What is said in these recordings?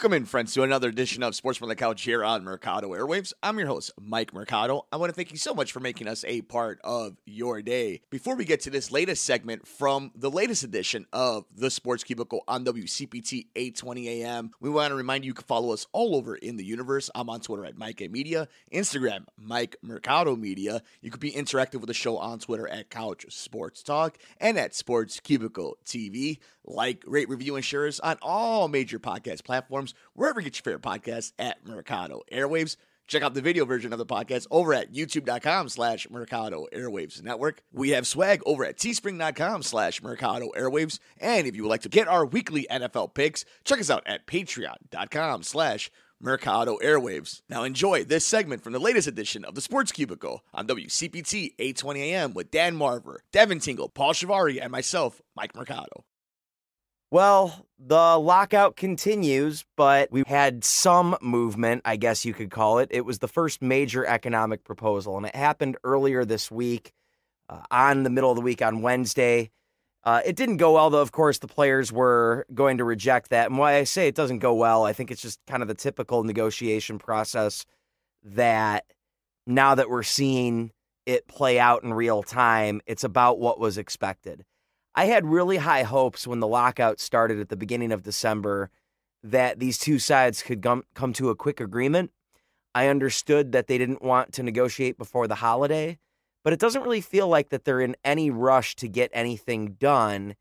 Welcome in, friends, to another edition of Sports from the Couch here on Mercado Airwaves. I'm your host, Mike Mercado. I want to thank you so much for making us a part of your day. Before we get to this latest segment from the latest edition of the Sports Cubicle on WCPT 820 AM, we want to remind you can follow us all over in the universe. I'm on Twitter at Mike A Media, Instagram, Mike Mercado Media. You could be interactive with the show on Twitter at Couch Sports Talk and at Sports Cubicle TV. Like, rate, review, and share us on all major podcast platforms, wherever you get your favorite podcasts at Mercado Airwaves. Check out the video version of the podcast over at youtube.com/Mercado Airwaves Network. We have swag over at teespring.com/Mercado Airwaves. And if you would like to get our weekly NFL picks, check us out at patreon.com/Mercado Airwaves. Now enjoy this segment from the latest edition of the Sports Cubicle on WCPT 820 AM with Dan Marver, Devin Tingle, Paul Chivari, and myself, Mike Mercado. Well, the lockout continues, but we had some movement, I guess you could call it. It was the first major economic proposal, and it happened earlier this week, on the middle of the week on Wednesday. It didn't go well, though. Of course, the players were going to reject that. And why I say it doesn't go well, I think it's just kind of the typical negotiation process that now that we're seeing it play out in real time, it's about what was expected. I had really high hopes when the lockout started at the beginning of December that these two sides could come to a quick agreement. I understood that they didn't want to negotiate before the holiday, but it doesn't really feel like that they're in any rush to get anything done,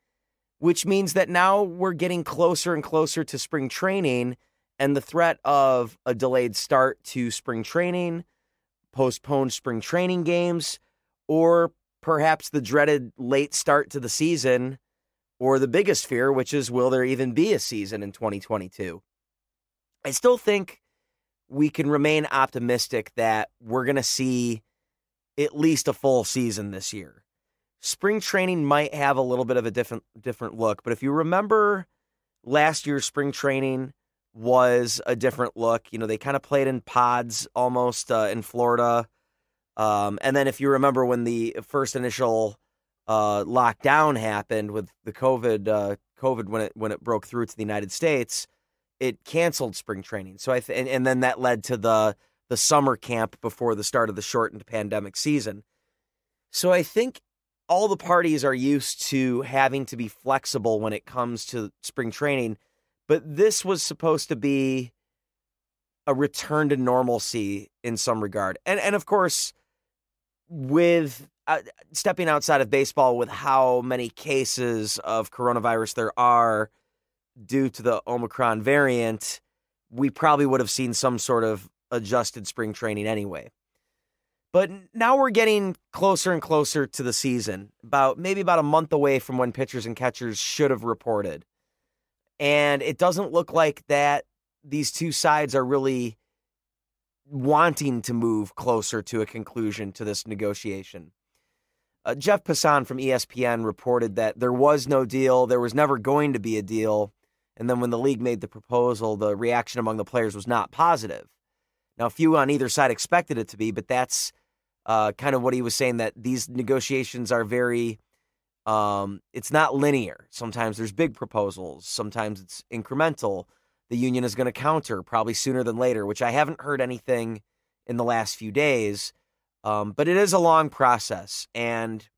which means that now we're getting closer and closer to spring training, and the threat of a delayed start to spring training, postponed spring training games, or perhaps the dreaded late start to the season, or the biggest fear, which is, will there even be a season in 2022? I still think we can remain optimistic that we're going to see at least a full season this year. Spring training might have a little bit of a different look, but if you remember last year's spring training was a different look. You know, they kind of played in pods almost in Florida. And then if you remember when the first initial lockdown happened with the COVID when it broke through to the United States, it canceled spring training. So and then that led to the summer camp before the start of the shortened pandemic season. So I think all the parties are used to having to be flexible when it comes to spring training, but this was supposed to be a return to normalcy in some regard. And of course, with stepping outside of baseball, with how many cases of coronavirus there are due to the Omicron variant, we probably would have seen some sort of adjusted spring training anyway. But now we're getting closer and closer to the season, maybe about a month away from when pitchers and catchers should have reported. And it doesn't look like that these two sides are really wanting to move closer to a conclusion to this negotiation. Jeff Passan from ESPN reported that there was no deal, there was never going to be a deal, and then when the league made the proposal, the reaction among the players was not positive. Now, few on either side expected it to be, but that's kind of what he was saying, that these negotiations are very, it's not linear. Sometimes there's big proposals, sometimes it's incremental. The union is going to counter probably sooner than later, which I haven't heard anything in the last few days. But it is a long process. And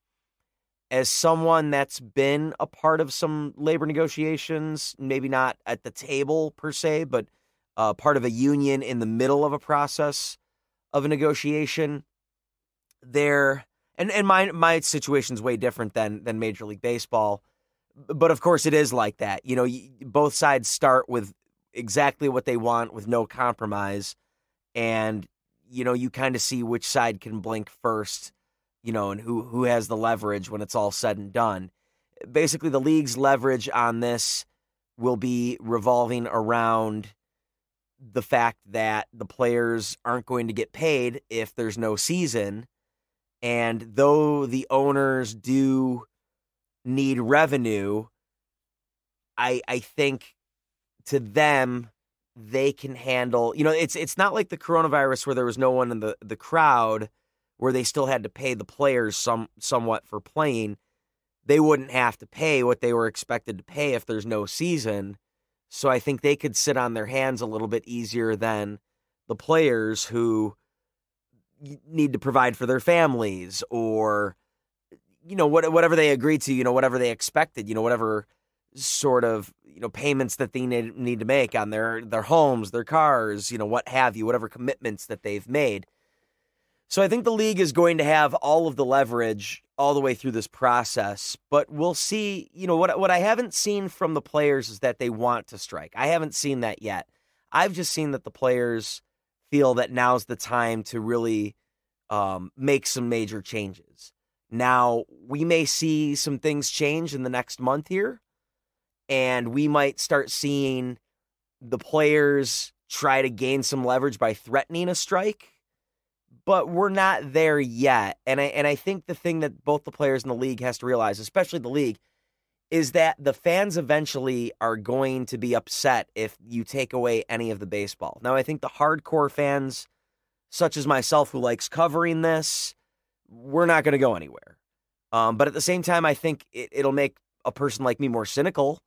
as someone that's been a part of some labor negotiations, maybe not at the table per se, but part of a union in the middle of a process of a negotiation, and my situation's way different than Major League Baseball. But of course it is like that. You know, both sides start with exactly what they want with no compromise. And, you know, you kind of see which side can blink first, you know, and who has the leverage when it's all said and done. Basically, the league's leverage on this will be revolving around the fact that the players aren't going to get paid if there's no season. And though the owners do need revenue, I think to them, they can handle, you know, it's not like the coronavirus where there was no one in the crowd where they still had to pay the players somewhat for playing. They wouldn't have to pay what they were expected to pay if there's no season. So I think they could sit on their hands a little bit easier than the players who need to provide for their families, or, whatever they agreed to, whatever they expected, whatever sort of, payments that they need to make on their homes, their cars, what have you, whatever commitments that they've made. So I think the league is going to have all of the leverage all the way through this process, but we'll see. What I haven't seen from the players is that they want to strike. I haven't seen that yet. I've just seen that the players feel that now's the time to really make some major changes. Now, we may see some things change in the next month here, and we might start seeing the players try to gain some leverage by threatening a strike, but we're not there yet. And I think the thing that both the players in the league has to realize, especially the league, is that the fans eventually are going to be upset if you take away any of the baseball. Now, I think the hardcore fans, such as myself, who likes covering this, we're not going to go anywhere. But at the same time, I think it'll make a person like me more cynical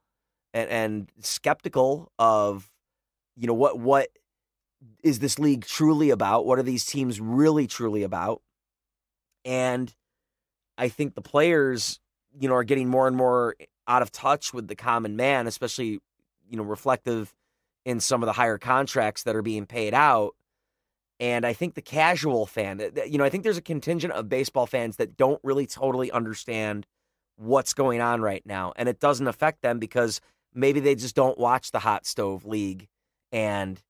and skeptical of, what is this league truly about? What are these teams really, truly about? And I think the players, are getting more and more out of touch with the common man, especially, reflective in some of the higher contracts that are being paid out. And I think the casual fan, I think there's a contingent of baseball fans that don't really totally understand what's going on right now. And it doesn't affect them because maybe they just don't watch the hot stove league and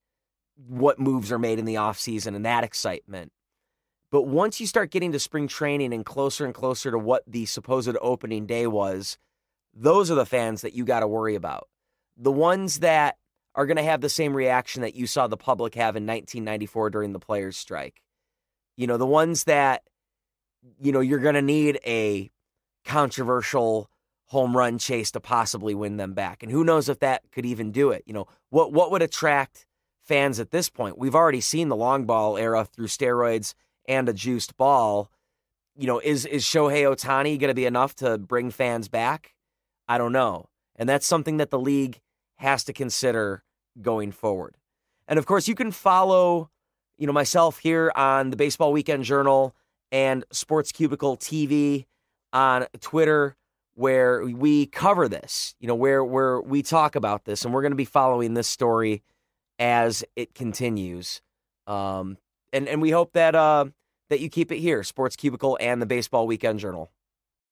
what moves are made in the offseason and that excitement. But once you start getting to spring training and closer to what the supposed opening day was, those are the fans that you got to worry about. The ones that are going to have the same reaction that you saw the public have in 1994 during the players' strike. The ones that, you're going to need a controversial home run chase to possibly win them back. And who knows if that could even do it. What would attract fans at this point? We've already seen the long ball era through steroids and a juiced ball. Is Shohei Ohtani going to be enough to bring fans back? I don't know. And that's something that the league has to consider going forward. And of course, you can follow, myself here on the Baseball Weekend Journal and Sports Cubicle TV on Twitter, where we cover this, where we talk about this, and we're going to be following this story as it continues. And we hope that that you keep it here, Sports Cubicle and the Baseball Weekend Journal.